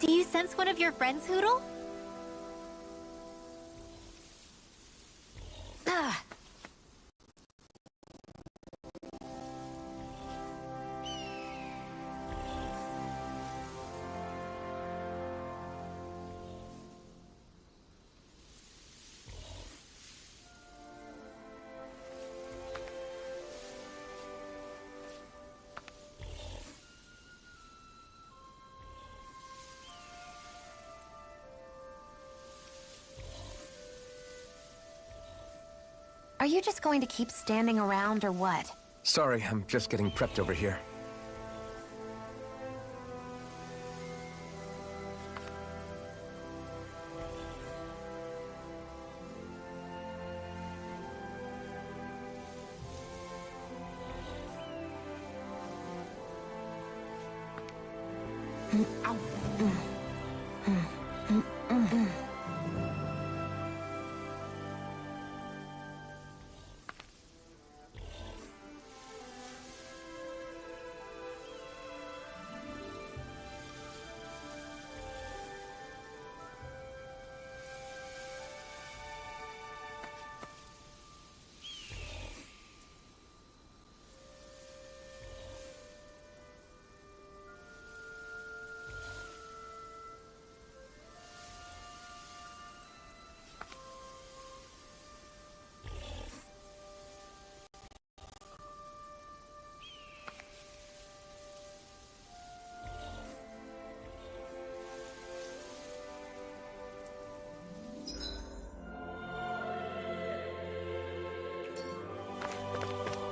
Do you sense one of your friends, Hoodle? Ah. Are you just going to keep standing around, or what? Sorry, I'm just getting prepped over here.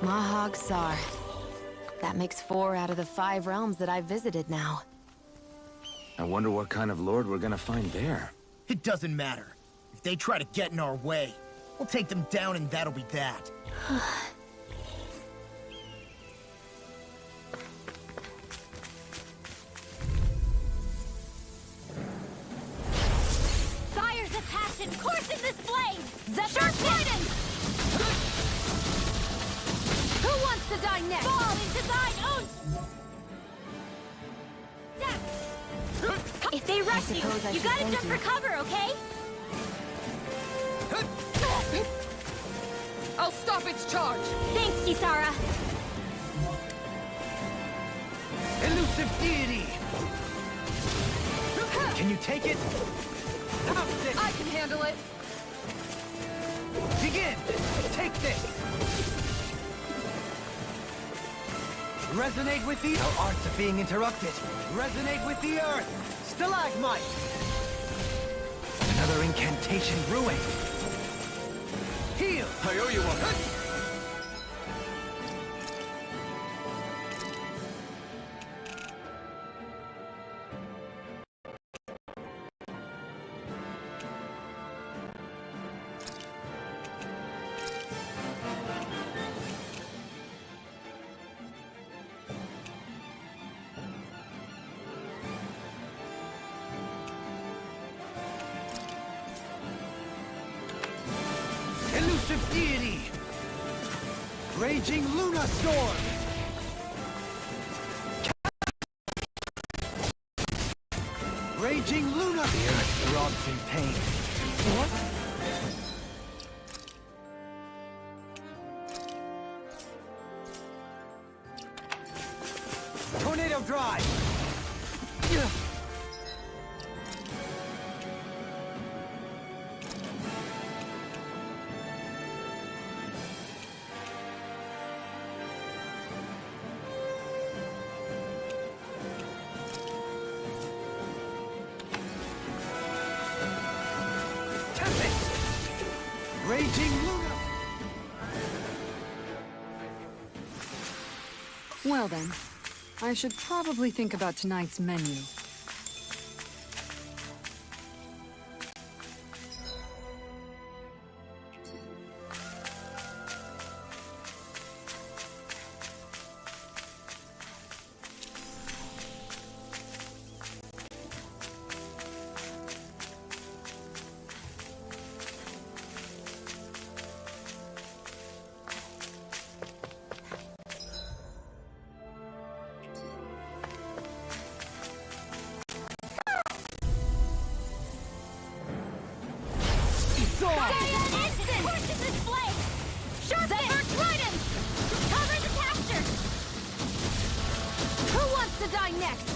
Mahag Sar. That makes 4 out of the 5 realms that I've visited now. I wonder what kind of lord we're gonna find there. It doesn't matter. If they try to get in our way, we'll take them down and that'll be that. Fire's a passion coursing this flame! Sharp Titan! Who wants to die next? Fall into thine own... If they rush you, you gotta jump for cover, okay? I'll stop its charge! Thanks, Kisara. Elusive deity! Can you take it? I can handle it! Begin! Take this! Resonate with the... Our arts are being interrupted. Resonate with the earth! Stalagmite! Another incantation ruined. Heal! I owe you one. Elusive deity! Raging Luna Storm! Raging Luna... The earth throbs in pain. What? Tornado Drive! Raging Luna! Well then, I should probably think about tonight's menu. Who wants to die next?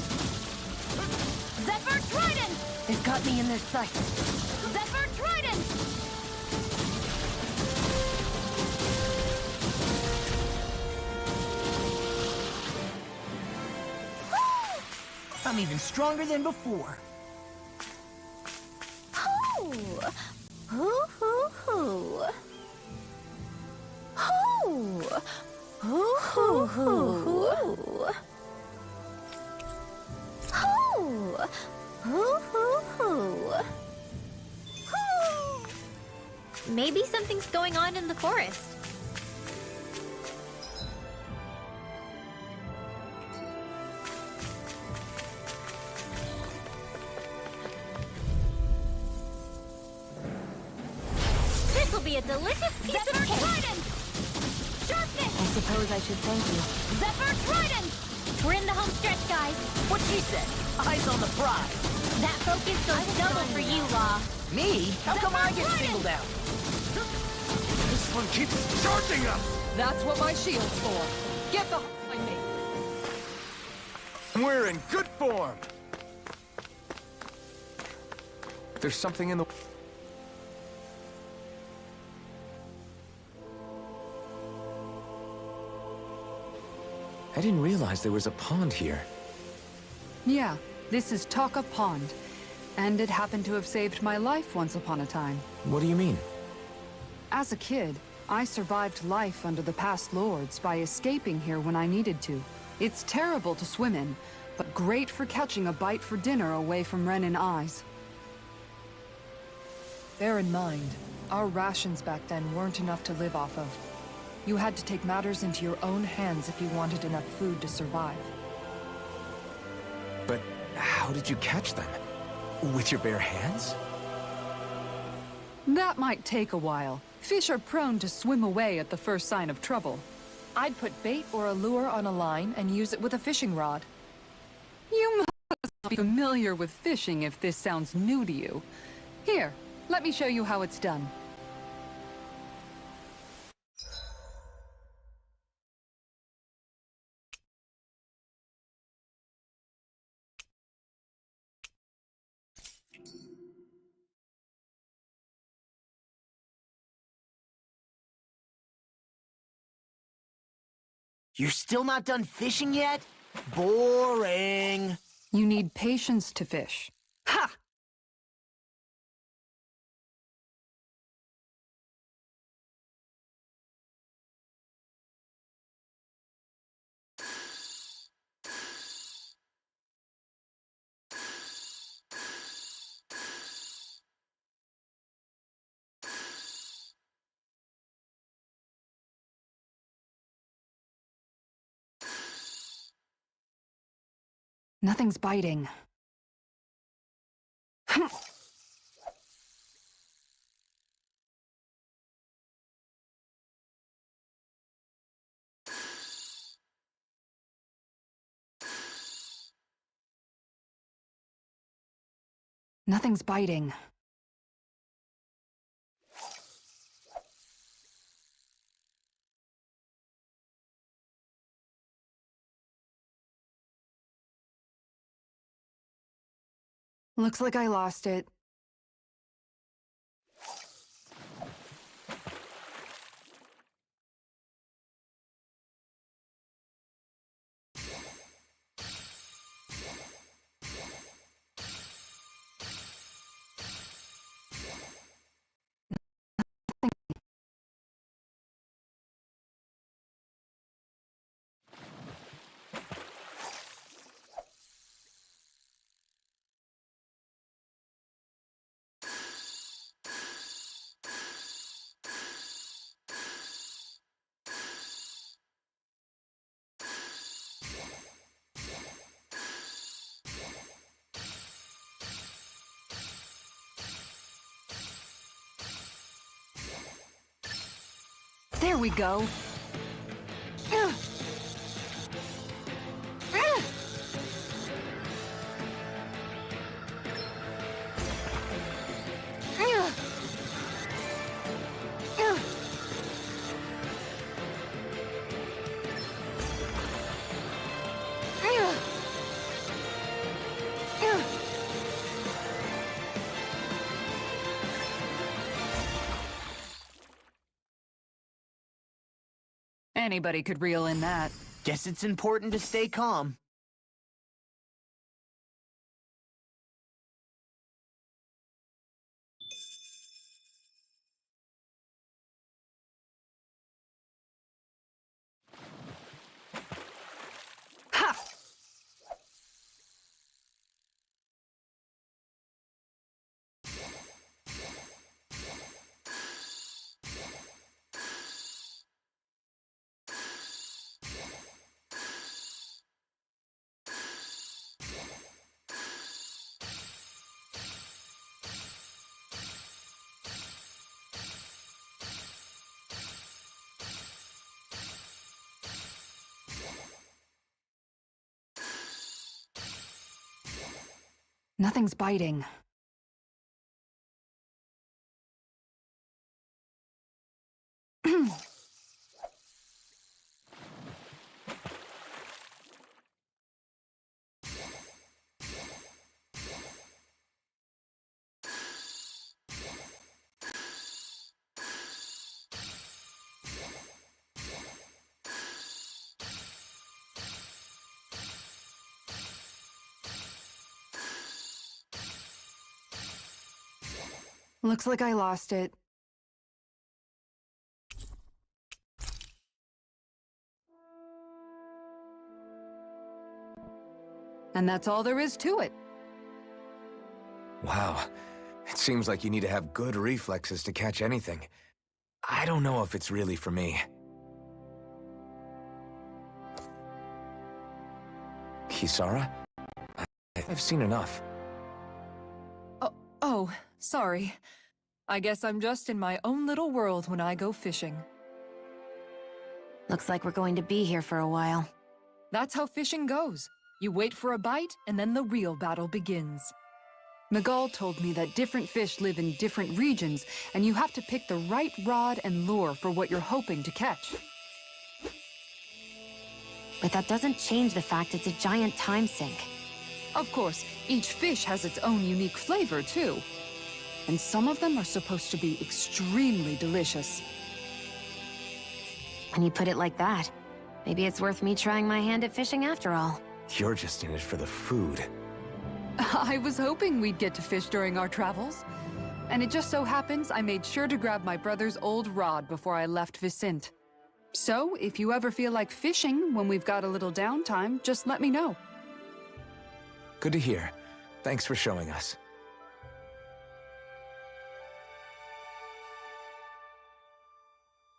Zephyr Trident! They've got me in their sights. Zephyr Trident! I'm even stronger than before. Hoo! Hoo hoo hoo! Hoo! Hoo hoo hoo! Hoo! Hoo hoo hoo! Hoo! Maybe something's going on in the forest. This'll be a delicious piece of cake! Sharpness! I suppose I should thank you. Zephyr Trident! We're in the home stretch, guys. What she said? Eyes on the prize. That focus goes double for you, Law. Me? How come I get singled out? This one keeps charging us! That's what my shield's for. Get behind me. We're in good form! There's something in the... I didn't realize there was a pond here. Yeah, this is Taka Pond. And it happened to have saved my life once upon a time. What do you mean? As a kid, I survived life under the past lords by escaping here when I needed to. It's terrible to swim in, but great for catching a bite for dinner away from Renin eyes. Bear in mind, our rations back then weren't enough to live off of. You had to take matters into your own hands if you wanted enough food to survive. But how did you catch them? With your bare hands? That might take a while. Fish are prone to swim away at the first sign of trouble. I'd put bait or a lure on a line and use it with a fishing rod. You must be familiar with fishing if this sounds new to you. Here, let me show you how it's done. You're still not done fishing yet? Boring. You need patience to fish. Ha! Nothing's biting. Nothing's biting. Looks like I lost it. There we go. Anybody could reel in that. Guess it's important to stay calm. Ha! Nothing's biting. Looks like I lost it. And that's all there is to it. Wow. It seems like you need to have good reflexes to catch anything. I don't know if it's really for me. Kisara? I've seen enough. Oh, sorry. I guess I'm just in my own little world when I go fishing. Looks like we're going to be here for a while. That's how fishing goes. You wait for a bite, and then the real battle begins. Miguel told me that different fish live in different regions, and you have to pick the right rod and lure for what you're hoping to catch. But that doesn't change the fact it's a giant time sink. Of course, each fish has its own unique flavor, too. And some of them are supposed to be extremely delicious. When you put it like that, maybe it's worth me trying my hand at fishing after all. You're just in it for the food. I was hoping we'd get to fish during our travels. And it just so happens I made sure to grab my brother's old rod before I left Vicente. So, if you ever feel like fishing when we've got a little downtime, just let me know. Good to hear. Thanks for showing us.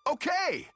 Okay!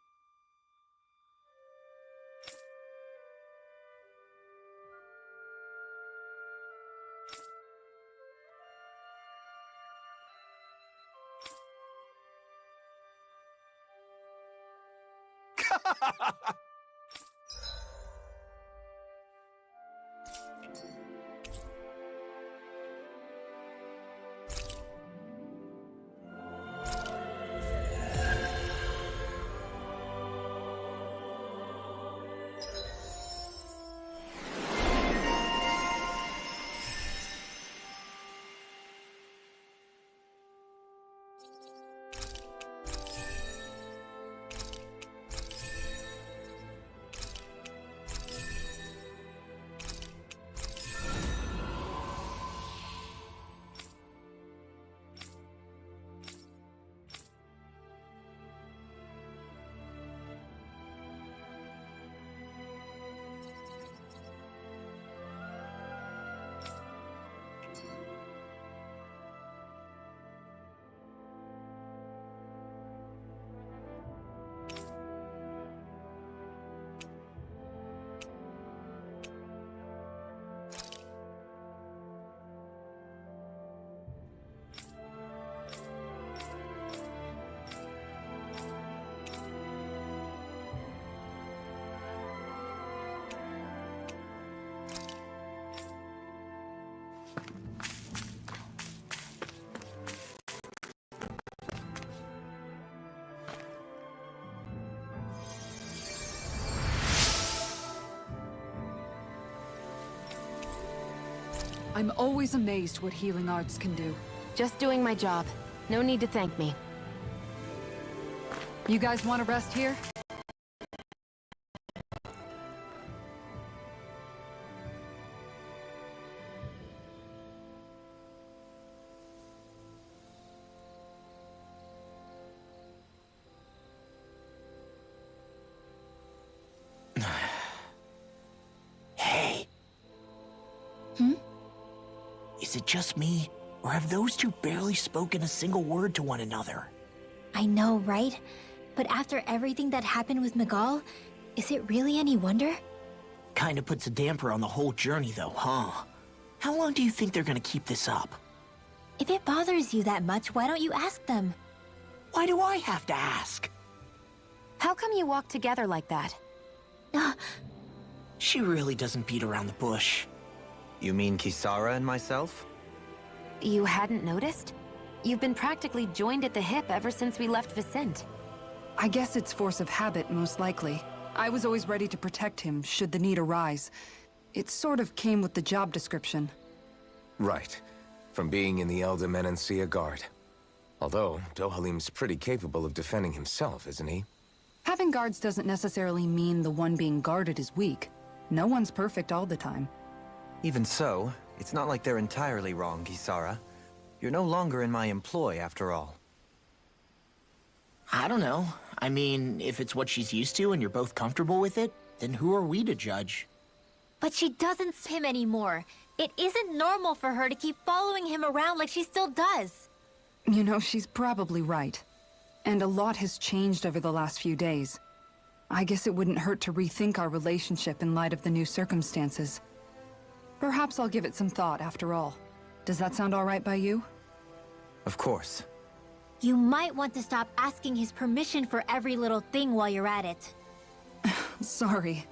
I'm always amazed what healing arts can do. Just doing my job. No need to thank me. You guys want to rest here? Is it just me, or have those two barely spoken a single word to one another? I know, right? But after everything that happened with Miguel, is it really any wonder? Kinda puts a damper on the whole journey though, huh? How long do you think they're gonna keep this up? If it bothers you that much, why don't you ask them? Why do I have to ask? How come you walk together like that? She really doesn't beat around the bush. You mean Kisara and myself? You hadn't noticed? You've been practically joined at the hip ever since we left Vicente. I guess it's force of habit, most likely. I was always ready to protect him, should the need arise. It sort of came with the job description. Right. From being in the Elder Menancia Guard. Although, Dohalim's pretty capable of defending himself, isn't he? Having guards doesn't necessarily mean the one being guarded is weak. No one's perfect all the time. Even so, it's not like they're entirely wrong, Kisara. You're no longer in my employ, after all. I don't know. I mean, if it's what she's used to and you're both comfortable with it, then who are we to judge? But she doesn't see him anymore. It isn't normal for her to keep following him around like she still does. You know, she's probably right. And a lot has changed over the last few days. I guess it wouldn't hurt to rethink our relationship in light of the new circumstances. Perhaps I'll give it some thought after all. Does that sound all right by you? Of course. You might want to stop asking his permission for every little thing while you're at it. Sorry.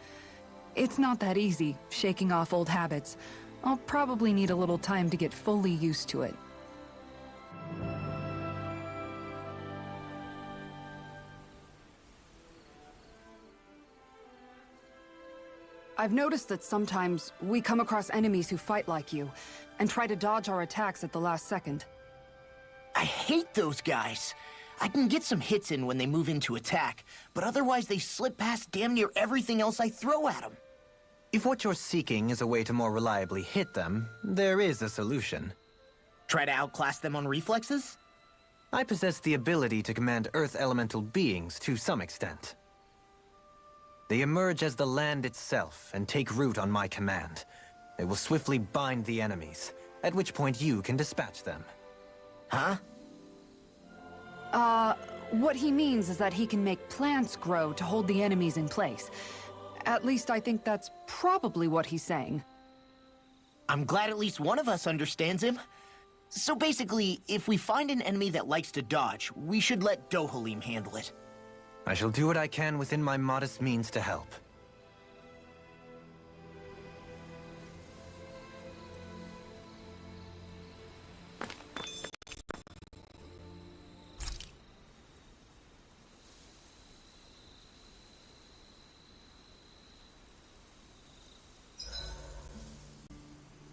It's not that easy, shaking off old habits. I'll probably need a little time to get fully used to it. I've noticed that sometimes we come across enemies who fight like you, and try to dodge our attacks at the last second. I hate those guys. I can get some hits in when they move into attack, but otherwise they slip past damn near everything else I throw at them. If what you're seeking is a way to more reliably hit them, there is a solution. Try to outclass them on reflexes? I possess the ability to command Earth elemental beings to some extent. They emerge as the land itself and take root on my command. They will swiftly bind the enemies, at which point you can dispatch them. Huh? What he means is that he can make plants grow to hold the enemies in place. At least I think that's probably what he's saying. I'm glad at least one of us understands him. So basically, if we find an enemy that likes to dodge, we should let Dohalim handle it. I shall do what I can within my modest means to help.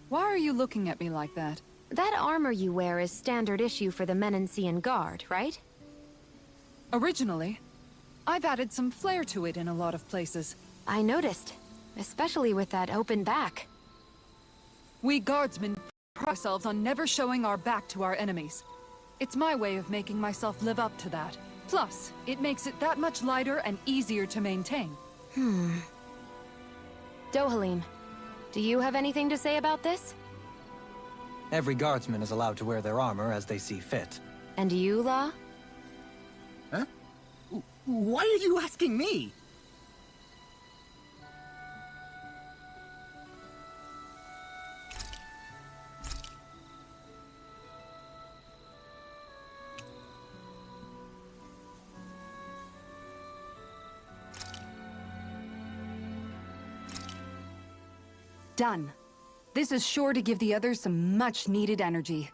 Why are you looking at me like that? That armor you wear is standard issue for the Menancian Guard, right? Originally, I've added some flair to it in a lot of places. I noticed, especially with that open back. We guardsmen pride ourselves on never showing our back to our enemies. It's my way of making myself live up to that. Plus, it makes it that much lighter and easier to maintain. Dohalim, do you have anything to say about this? Every guardsman is allowed to wear their armor as they see fit. And you, Law? Huh? Why are you asking me? Done. This is sure to give the others some much-needed energy.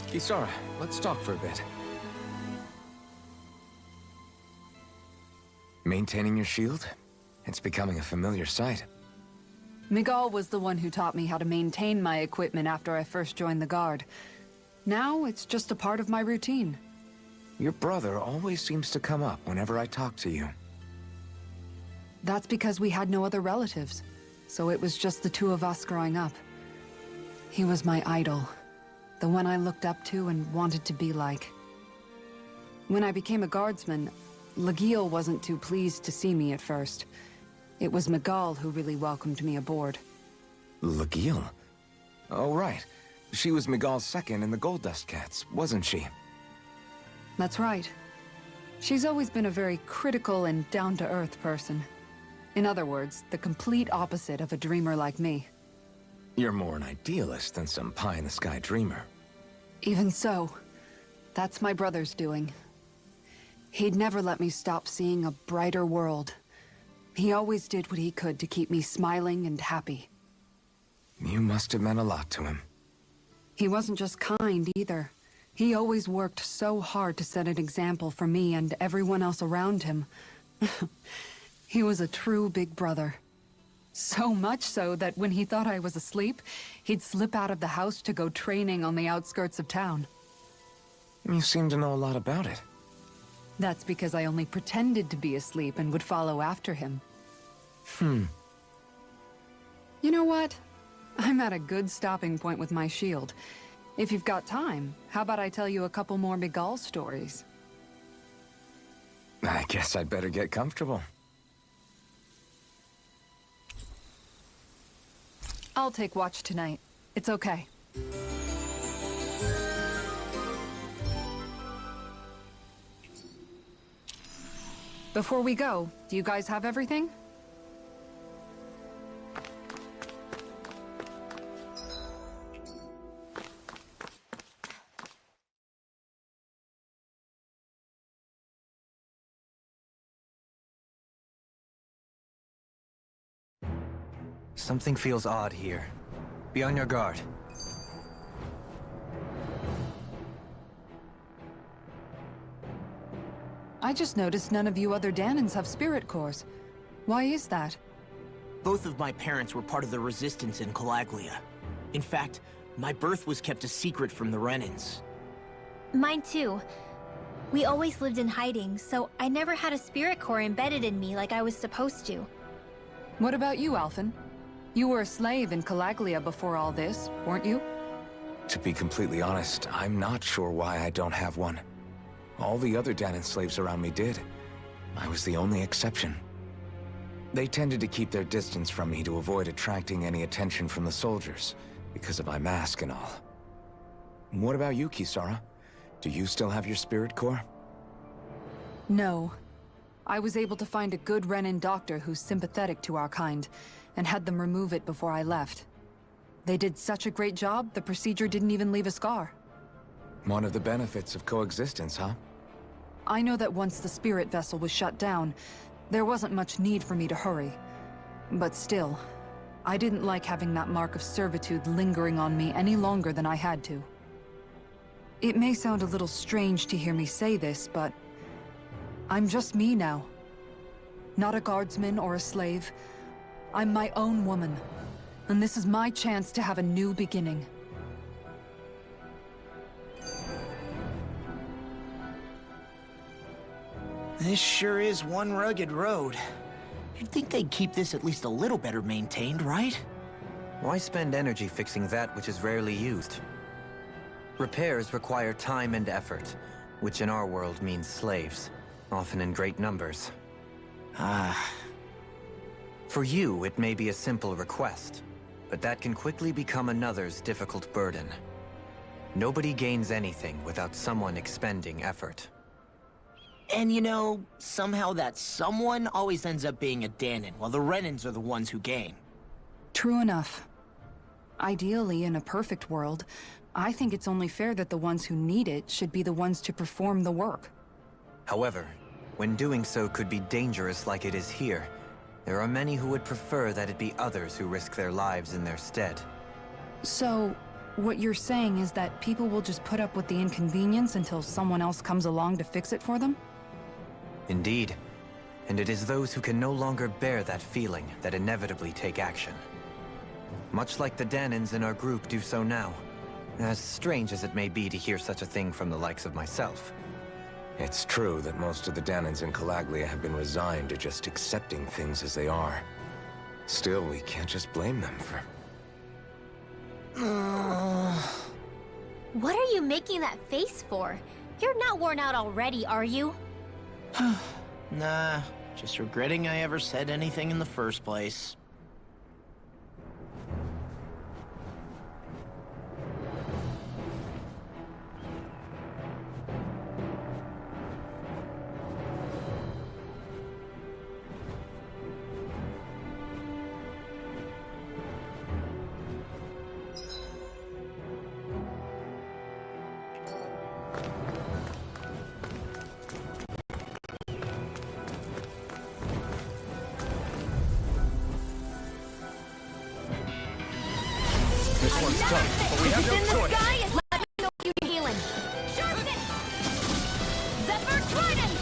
Kisara, let's talk for a bit. Maintaining your shield? It's becoming a familiar sight. Miguel was the one who taught me how to maintain my equipment after I first joined the Guard. Now, it's just a part of my routine. Your brother always seems to come up whenever I talk to you. That's because we had no other relatives, so it was just the two of us growing up. He was my idol, the one I looked up to and wanted to be like. When I became a guardsman, Lagiel wasn't too pleased to see me at first. It was Miguel who really welcomed me aboard. Lagiel? Oh, right. She was Miguel's second in the Gold Dust Cats, wasn't she? That's right. She's always been a very critical and down-to-earth person. In other words, the complete opposite of a dreamer like me. You're more an idealist than some pie-in-the-sky dreamer. Even so, that's my brother's doing. He'd never let me stop seeing a brighter world. He always did what he could to keep me smiling and happy. You must have meant a lot to him. He wasn't just kind, either. He always worked so hard to set an example for me and everyone else around him. He was a true big brother. So much so that when he thought I was asleep, he'd slip out of the house to go training on the outskirts of town. You seem to know a lot about it. That's because I only pretended to be asleep and would follow after him. You know what? I'm at a good stopping point with my shield. If you've got time, how about I tell you a couple more Miguel stories? I guess I'd better get comfortable. I'll take watch tonight. It's okay. Before we go, do you guys have everything? Something feels odd here. Be on your guard. I just noticed none of you other Danans have spirit cores. Why is that? Both of my parents were part of the resistance in Calaglia. In fact, my birth was kept a secret from the Renans. Mine too. We always lived in hiding, so I never had a spirit core embedded in me like I was supposed to. What about you, Alphen? You were a slave in Calaglia before all this, weren't you? To be completely honest, I'm not sure why I don't have one. All the other Danan slaves around me did. I was the only exception. They tended to keep their distance from me to avoid attracting any attention from the soldiers, because of my mask and all. What about you, Kisara? Do you still have your spirit core? No. I was able to find a good Renan doctor who's sympathetic to our kind, and had them remove it before I left. They did such a great job, the procedure didn't even leave a scar. One of the benefits of coexistence, huh? I know that once the spirit vessel was shut down, there wasn't much need for me to hurry. But still, I didn't like having that mark of servitude lingering on me any longer than I had to. It may sound a little strange to hear me say this, but I'm just me now. Not a guardsman or a slave. I'm my own woman, and this is my chance to have a new beginning. This sure is one rugged road. You'd think they'd keep this at least a little better maintained, right? Why spend energy fixing that which is rarely used? Repairs require time and effort, which in our world means slaves, often in great numbers. For you, it may be a simple request, but that can quickly become another's difficult burden. Nobody gains anything without someone expending effort. And you know, somehow that someone always ends up being a Danan, while the Renans are the ones who gain. True enough. Ideally, in a perfect world, I think it's only fair that the ones who need it should be the ones to perform the work. However, when doing so could be dangerous like it is here, there are many who would prefer that it be others who risk their lives in their stead. So, what you're saying is that people will just put up with the inconvenience until someone else comes along to fix it for them? Indeed. And it is those who can no longer bear that feeling that inevitably take action. Much like the Danans in our group do so now. As strange as it may be to hear such a thing from the likes of myself. It's true that most of the Danans in Calaglia have been resigned to just accepting things as they are. Still, we can't just blame them for... What are you making that face for? You're not worn out already, are you? Nah, just regretting I ever said anything in the first place. This one's tough, but we have no It's in the choice. sky, let me know if you're healing. Sharpen! Zephyr Trident!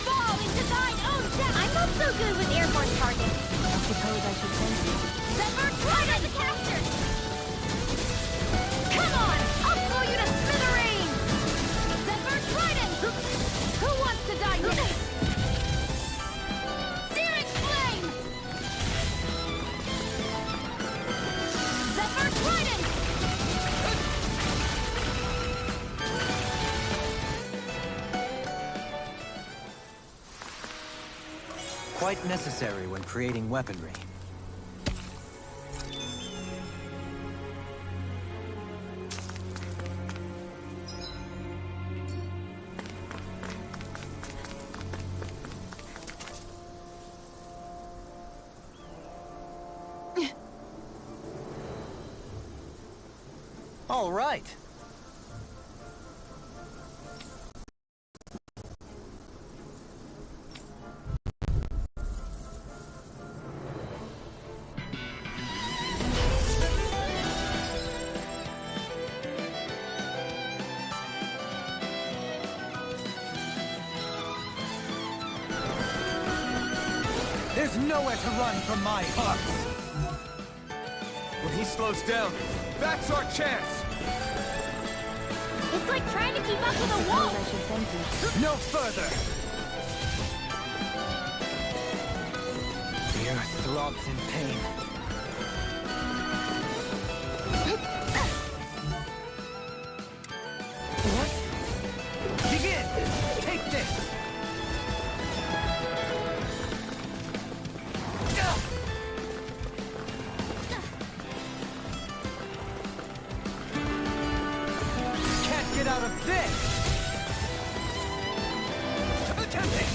Fall into thine own depth! I'm not so good with airborne targets. I suppose I should send you. Zephyr Trident! The caster! Come on! I'll blow you to smithereens! Zephyr Trident! Who wants to die next? Searing Flame! Zephyr Trident! Quite necessary when creating weaponry. All right. There's nowhere to run from my heart. When he slows down, that's our chance! It's like trying to keep up with a I wolf! should send you. No further! The earth throbs in pain. What? Begin! Take this! Can't get out of this! Tempting!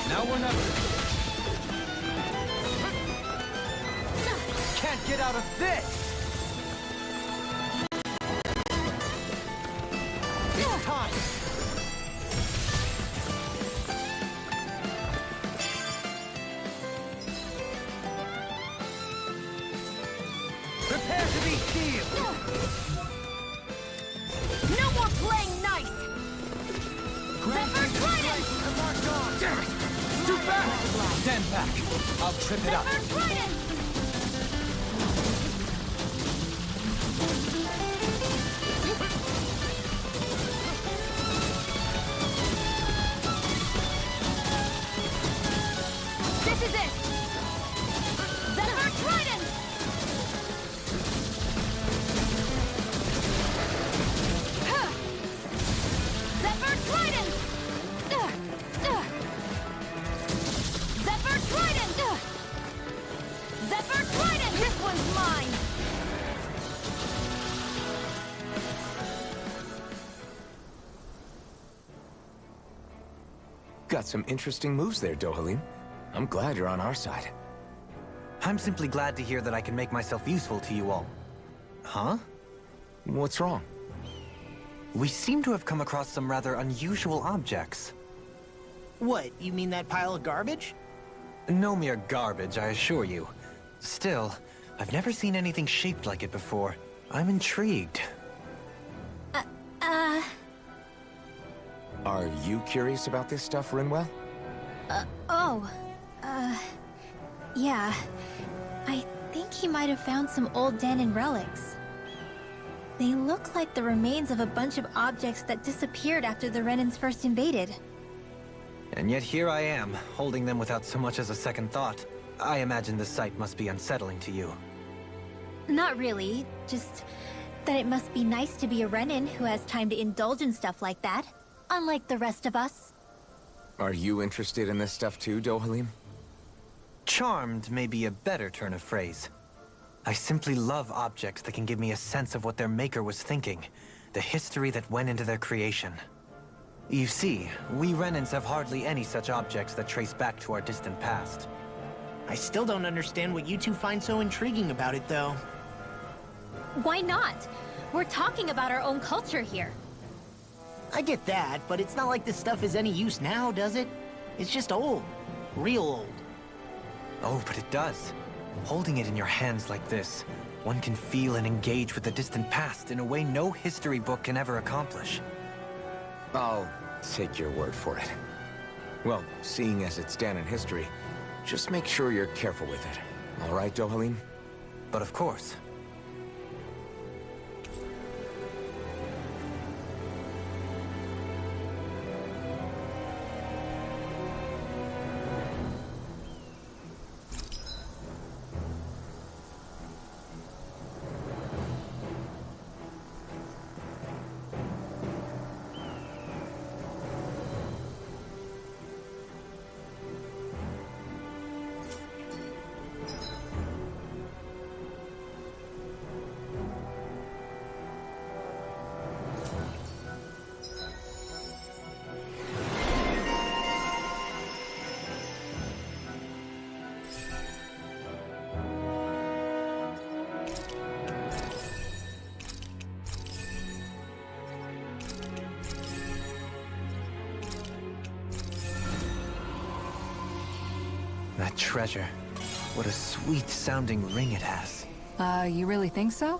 Now or never. Can't get out of this! It's time! Prepare to be healed! No more playing nice! Zephyr Trident! Damn it! Too fast! Stand back. I'll trip it up. Zephyr Trident! This is it! Zephyr Trident! Zephyr Trident! Zephyr Trident! Zephyr Trident! This one's mine! Got some interesting moves there, Dohalim. I'm glad you're on our side. I'm simply glad to hear that I can make myself useful to you all. Huh? What's wrong? We seem to have come across some rather unusual objects. What, you mean that pile of garbage? No mere garbage, I assure you. Still, I've never seen anything shaped like it before. I'm intrigued. Are you curious about this stuff, Rinwell? Yeah. I think he might have found some old Danon relics. They look like the remains of a bunch of objects that disappeared after the Renans first invaded. And yet here I am, holding them without so much as a second thought. I imagine the sight must be unsettling to you. Not really, just That it must be nice to be a Renin who has time to indulge in stuff like that, unlike the rest of us. Are you interested in this stuff too, Dohalim? Charmed may be a better turn of phrase. I simply love objects that can give me a sense of what their maker was thinking, the history that went into their creation. You see, we Renins have hardly any such objects that trace back to our distant past. I still don't understand what you two find so intriguing about it, though. Why not? We're talking about our own culture here. I get that, but it's not like this stuff is any use now, does it? It's just old. Real old. Oh, but it does. Holding it in your hands like this, one can feel and engage with the distant past in a way no history book can ever accomplish. I'll take your word for it. Well, seeing as it's Dan in history, just make sure you're careful with it. All right, Dohalim? But of course. That treasure. What a sweet-sounding ring it has. You really think so?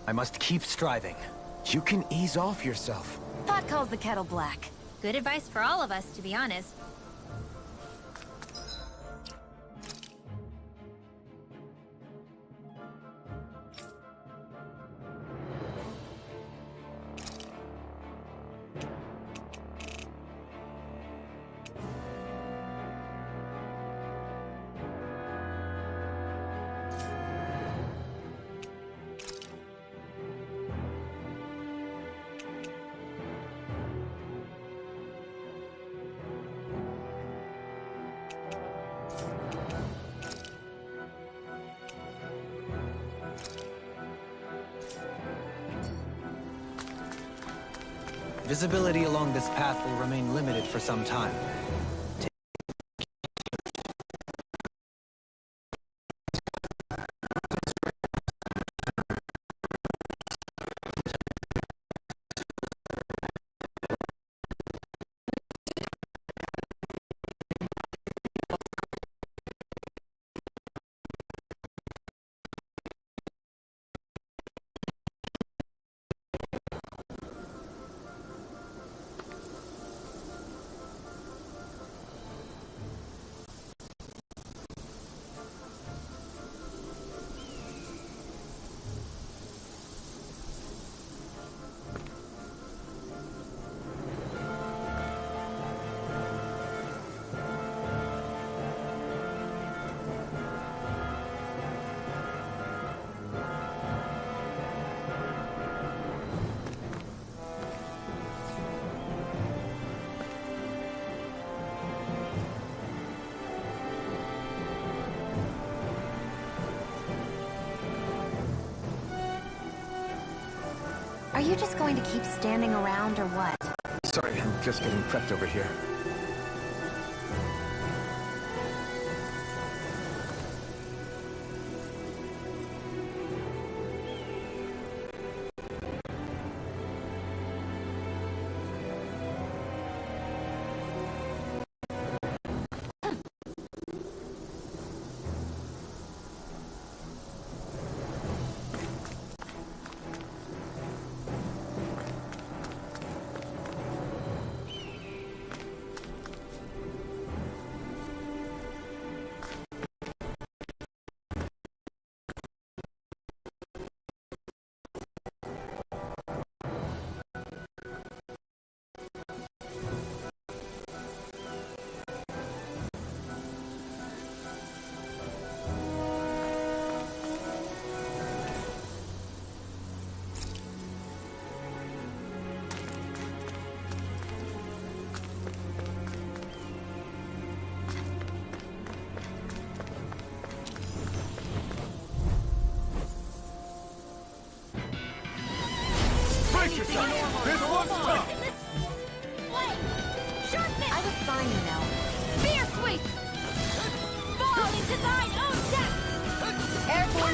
I must keep striving. You can ease off yourself. Pot calls the kettle black. Good advice for all of us, to be honest. Visibility along this path will remain limited for some time. Are you just going to keep standing around or what? Sorry, I'm just getting prepped over here.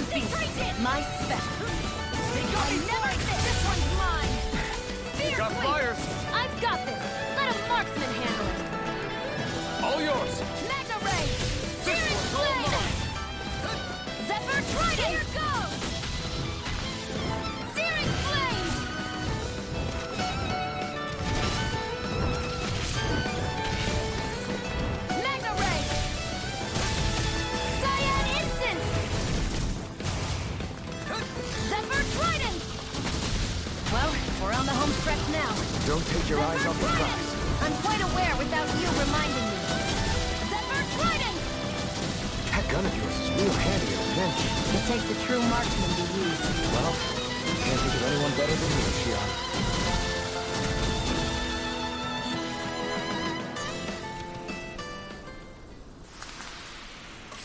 Iron Beast, my spec. I never miss. This one's mine. We got flyers. I've got this. Let a marksman handle it. All yours. Magna Ray! Searing Blade! Zephyr Trident! Here goes! Searing Flame! Magna Ray! Cyan Instant! Zephyr Trident! Well, we're on the home stretch now. Don't take your eyes off the prize. I'm quite aware without you reminding me. Zephyr Trident! That gun of yours is real handy at a pinch. It takes a true marksman to use. Well, can't think of anyone better than you, Shion.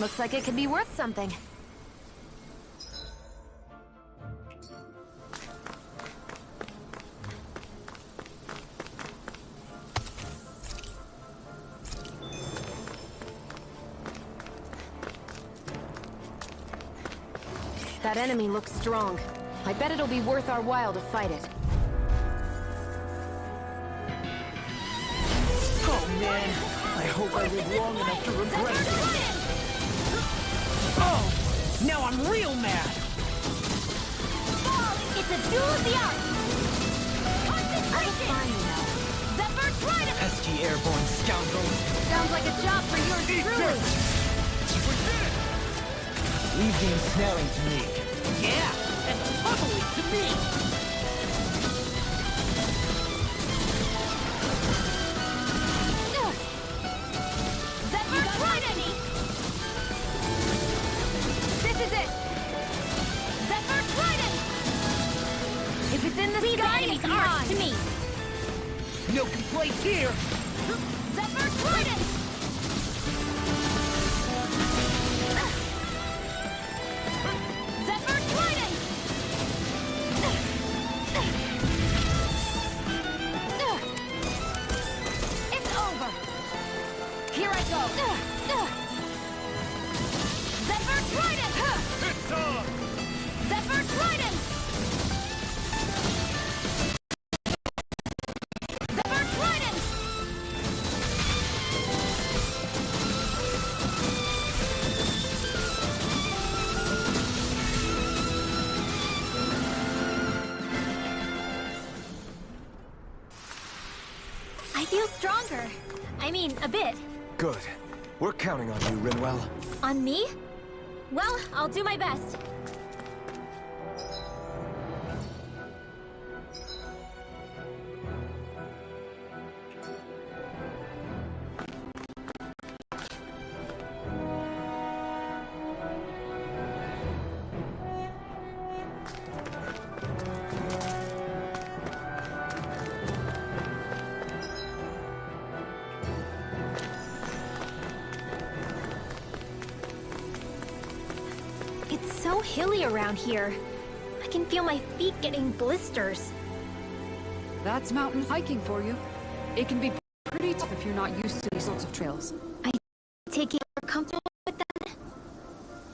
Looks like it could be worth something. That enemy looks strong. I bet it'll be worth our while to fight it. Oh man, I hope I live long enough to regret it. Oh, now I'm real mad. It's a duel of the arts! I will find you now. Zephyr Trident! Pesky airborne scoundrels! Sounds like a job for yours truly. Leave the ensnaring to me. Yeah, and totally to me. Zephyr Trident! This is it! Zephyr Trident! If it's in the sky, it's ours to me! No complaints here. Zephyr Trident! Zephyr Trident! It's over! Here I go! Zephyr Trident! It's on. Zephyr Trident! Zephyr Trident! I feel stronger. I mean, a bit. Good. We're counting on you, Rinwell. On me? Well, I'll do my best. It's so hilly around here. I can feel my feet getting blisters. That's mountain hiking for you. It can be pretty tough if you're not used to these sorts of trails. Take it more comfortable with that?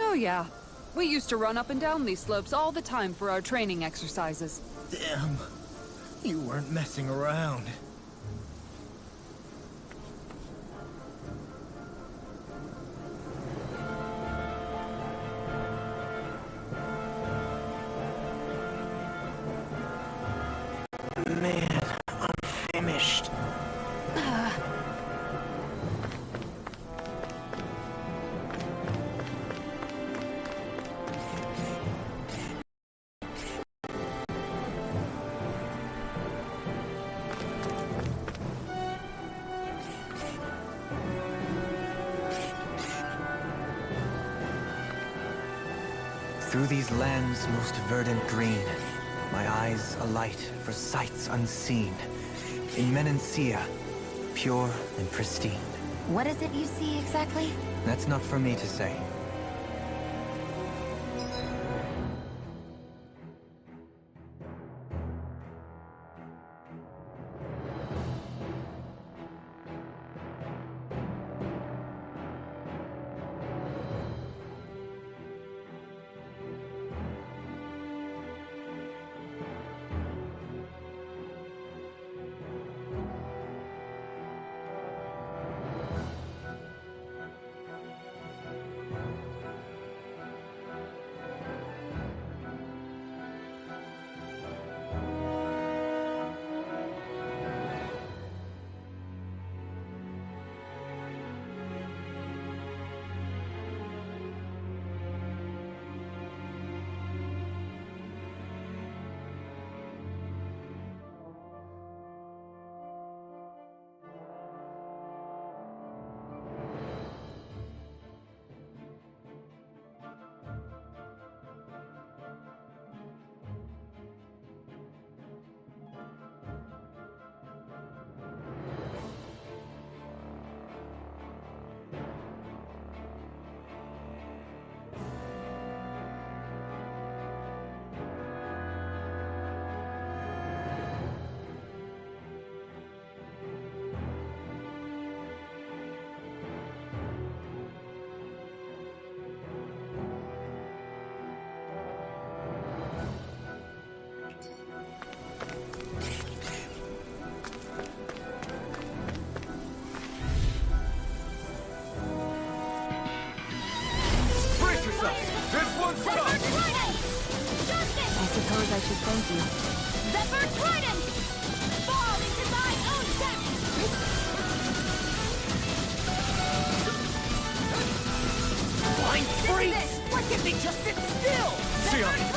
Oh yeah. We used to run up and down these slopes all the time for our training exercises. Damn. You weren't messing around. Man, I'm finished. Through these lands most verdant green, my eyes alight for sights unseen. In Menancia, pure and pristine. What is it you see exactly? That's not for me to say.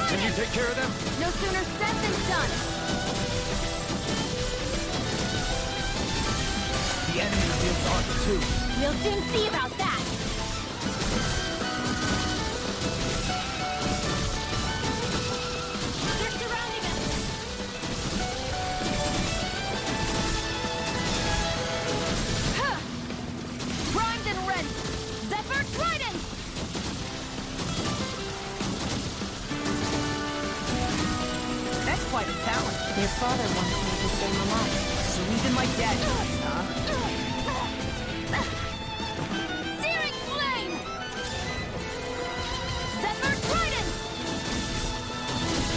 Can you take care of them? No sooner said than done. The enemy reveals Arthur too. We'll soon see about that. They're surrounding us. Huh. Primed and ready. Zephyr Trident! That's quite a talent. Your father once made the same alive. So even my dad knows, huh? Searing flame! Zephyr Trident!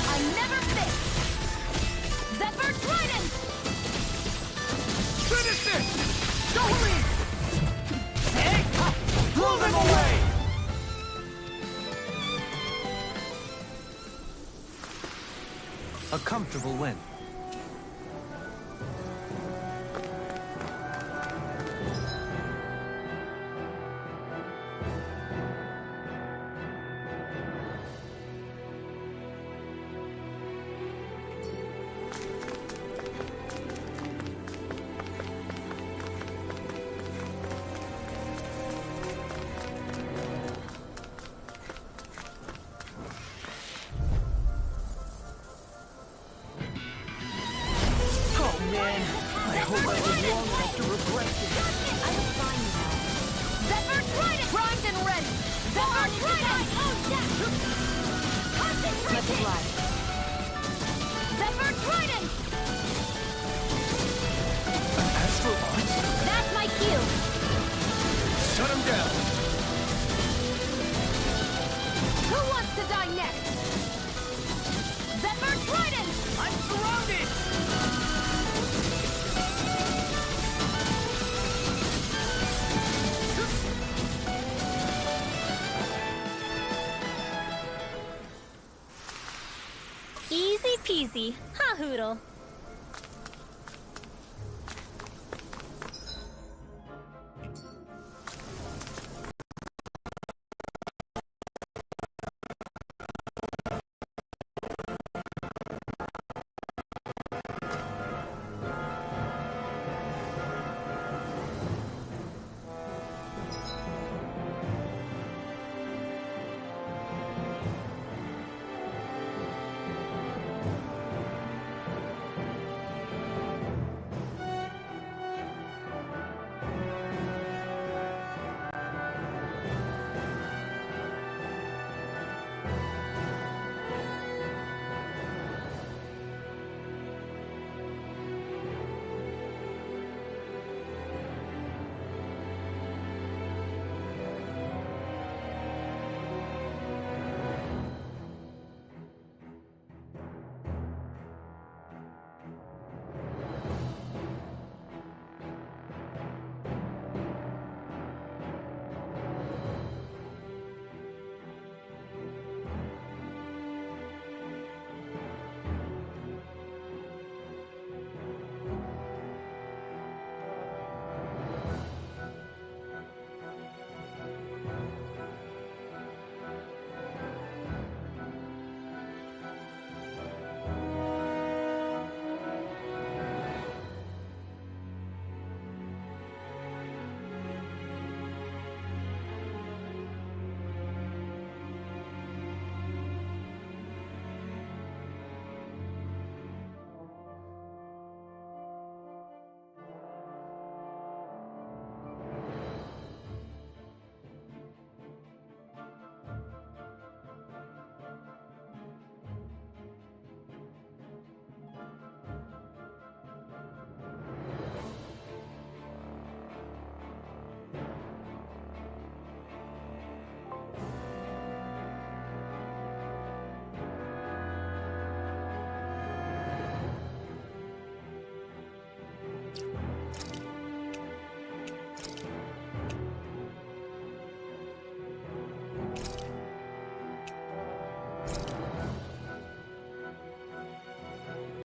I never miss! Zephyr Trident! Finish this! Dohuli! Blow them away! A comfortable win. Oh man, I hope I live long enough to regret this. I will find you now. Zephyr Trident! Primed and ready! Zephyr Trident! Oh, yes! Concentrate! Zephyr Trident! An astral monster? That's my cue! Shut him down! Who wants to die next? Zephyr Trident! I'm surrounded! Easy peasy, huh, Hoodle?